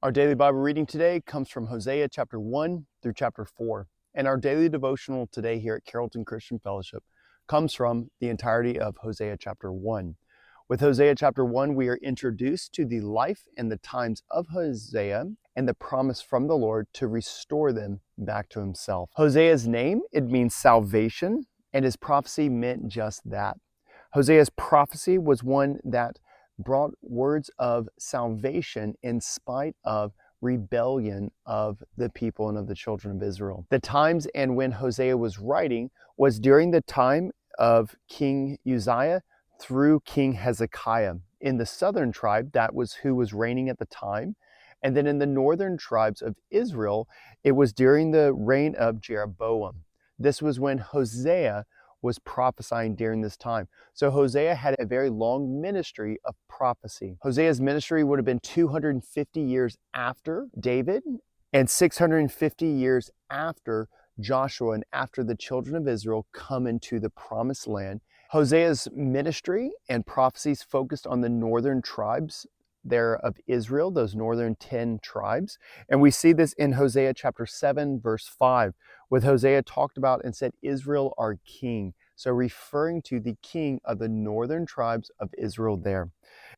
Our daily Bible reading today comes from Hosea chapter 1 through chapter 4. And our daily devotional today here at Carrollton Christian Fellowship comes from the entirety of Hosea chapter 1. With Hosea chapter 1, we are introduced to the life and the times of Hosea and the promise from the Lord to restore them back to himself. Hosea's name, it means salvation, and his prophecy meant just that. Hosea's prophecy was one that brought words of salvation in spite of rebellion of the people and of the children of Israel. The times and when Hosea was writing was during the time of King Uzziah through King Hezekiah. In the southern tribe, that was who was reigning at the time. And then in the northern tribes of Israel, it was during the reign of Jeroboam. This was when Hosea was prophesying during this time. So Hosea had a very long ministry of prophecy. Hosea's ministry would have been 250 years after David and 650 years after Joshua and after the children of Israel come into the promised land. Hosea's ministry and prophecies focused on the northern tribes there of Israel, those northern 10 tribes. And we see this in Hosea chapter 7, verse 5, with Hosea talked about and said, Israel our king. So referring to the king of the northern tribes of Israel there.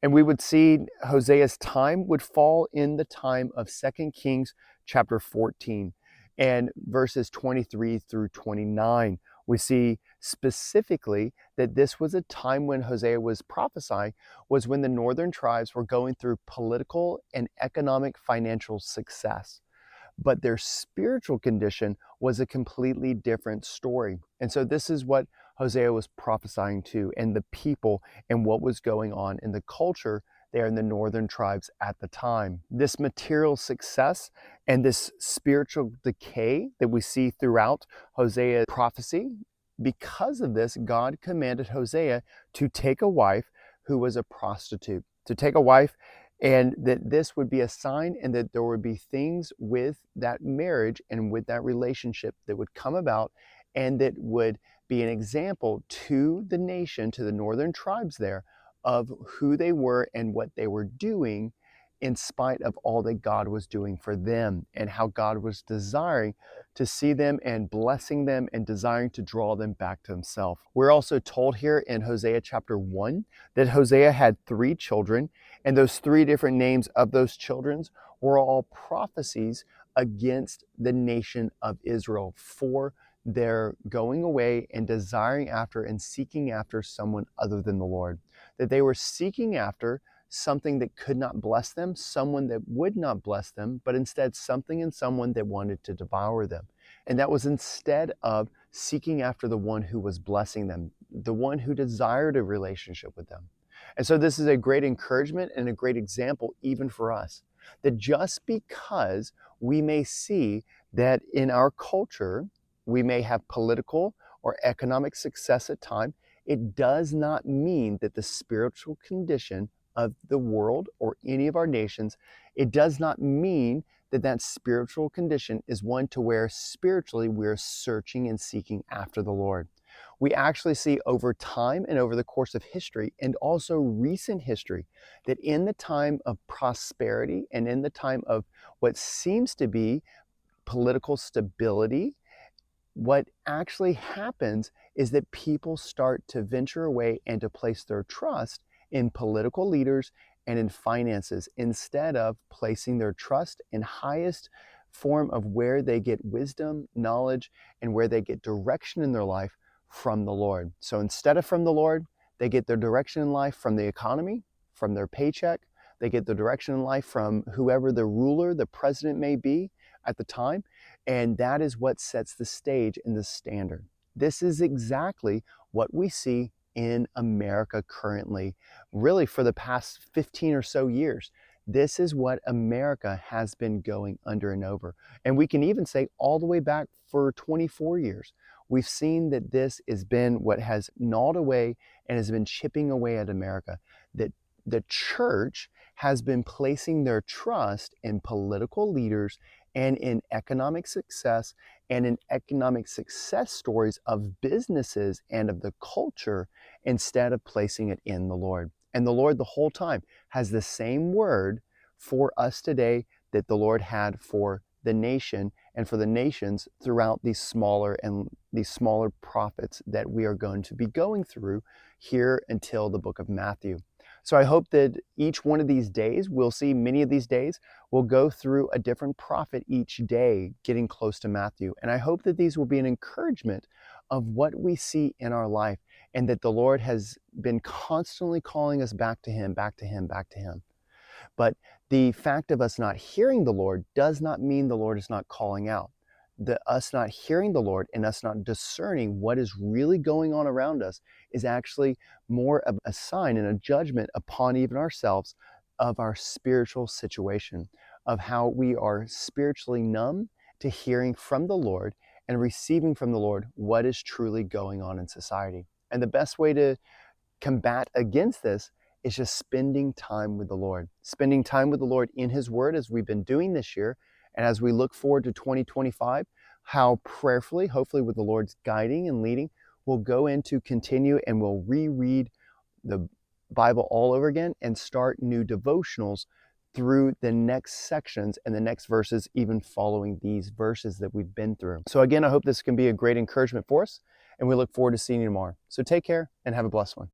And we would see Hosea's time would fall in the time of 2 Kings chapter 14 and verses 23 through 29. We see specifically that this was a time when Hosea was prophesying, was when the northern tribes were going through political and economic financial success. But their spiritual condition was a completely different story. And so this is what Hosea was prophesying to, and the people and what was going on in the culture there in the northern tribes at the time. This material success and this spiritual decay that we see throughout Hosea's prophecy, because of this, God commanded Hosea to take a wife who was a prostitute, to take a wife, and that this would be a sign and that there would be things with that marriage and with that relationship that would come about and that would be an example to the nation, to the northern tribes there, of who they were and what they were doing in spite of all that God was doing for them and how God was desiring to see them and blessing them and desiring to draw them back to himself. We're also told here in Hosea chapter 1 that Hosea had 3 children, and those 3 different names of those children were all prophecies against the nation of Israel for their going away and desiring after and seeking after someone other than the Lord. That they were seeking after something that could not bless them, someone that would not bless them, but instead something and someone that wanted to devour them. And that was instead of seeking after the one who was blessing them, the one who desired a relationship with them. And so this is a great encouragement and a great example even for us, that just because we may see that in our culture, we may have political or economic success at times, it does not mean that the spiritual condition of the world or any of our nations, it does not mean that that spiritual condition is one to where spiritually we're searching and seeking after the Lord. We actually see over time and over the course of history and also recent history that in the time of prosperity and in the time of what seems to be political stability, what actually happens is that people start to venture away and to place their trust in political leaders and in finances instead of placing their trust in highest form of where they get wisdom, knowledge, and where they get direction in their life from the Lord. So instead of from the Lord, they get their direction in life from the economy, from their paycheck. They get the direction in life from whoever the ruler, the president may be at the time. And that is what sets the stage and the standard. This is exactly what we see in America currently, really for the past 15 or so years. This is what America has been going under and over. And we can even say all the way back for 24 years. We've seen that this has been what has gnawed away and has been chipping away at America. That the church has been placing their trust in political leaders and in economic success and in economic success stories of businesses and of the culture instead of placing it in the Lord. And the Lord the whole time has the same word for us today that the Lord had for the nation and for the nations throughout these smaller prophets that we are going to be going through here until the book of Matthew. So I hope that each one of these days, we'll see many of these days, we'll go through a different prophet each day, getting close to Matthew. And I hope that these will be an encouragement of what we see in our life, and that the Lord has been constantly calling us back to Him, back to Him, back to Him. But the fact of us not hearing the Lord does not mean the Lord is not calling out. Us not hearing the Lord and us not discerning what is really going on around us is actually more of a sign and a judgment upon even ourselves of our spiritual situation, of how we are spiritually numb to hearing from the Lord and receiving from the Lord what is truly going on in society. And the best way to combat against this is just spending time with the Lord. Spending time with the Lord in His Word, as we've been doing this year, and as we look forward to 2025, how prayerfully, hopefully with the Lord's guiding and leading, we'll go into continue and we'll reread the Bible all over again and start new devotionals through the next sections and the next verses, even following these verses that we've been through. So again, I hope this can be a great encouragement for us, and we look forward to seeing you tomorrow. So take care and have a blessed one.